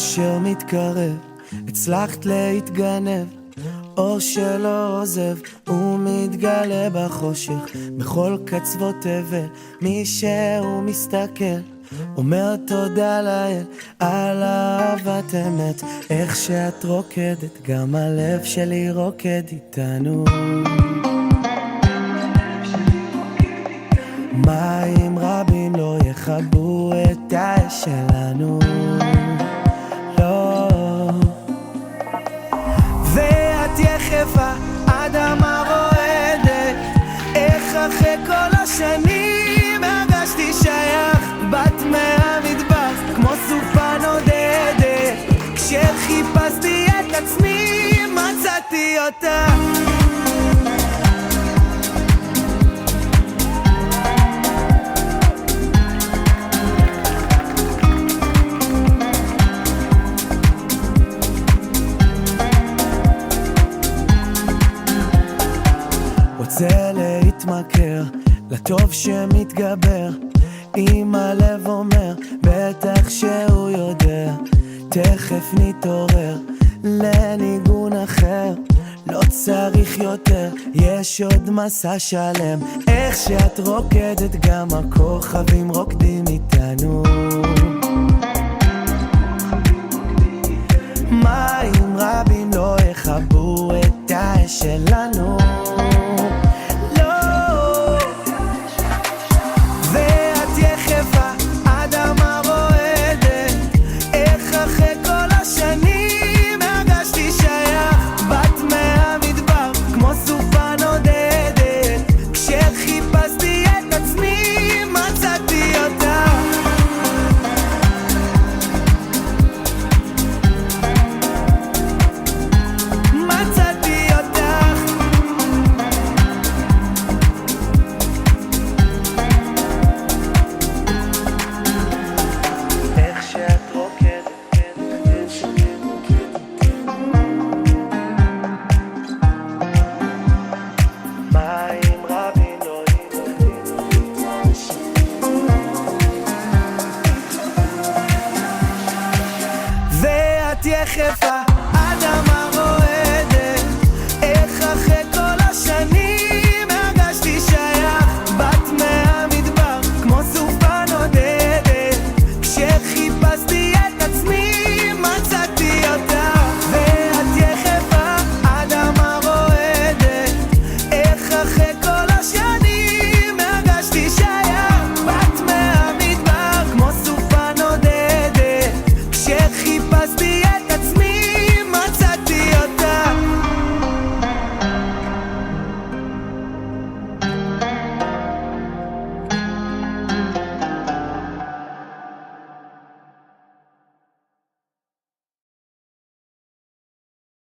אושר מתקרב, הצלחת להתגנב, אור שלא עוזב, הוא מתגלה בחושך, בכל קצוות תבל, מי שהוא מסתכל, אומר תודה לאל על אהבת אמת, איך שאת רוקדת, גם הלב שלי רוקד איתנו. מים רבים לא יכבו את האש שלנו, לא. ואת יחפה, אדמה רועדת, איך אחרי כל השנים הרגשתי שייך, בת מהמטבח כמו סופה נודדת, כשחיפשתי את עצמי מצאתי אותה. רוצה להתמכר לטוב שמתגבר, אם הלב אומר בטח שהוא יודע, תכף נתעורר לניגון אחר, לא צריך יותר, יש עוד מסע שלם, איך שאת רוקדת גם הכוכבים רוקדים איתנו. מים רבים לא יכבו את האש שלנו.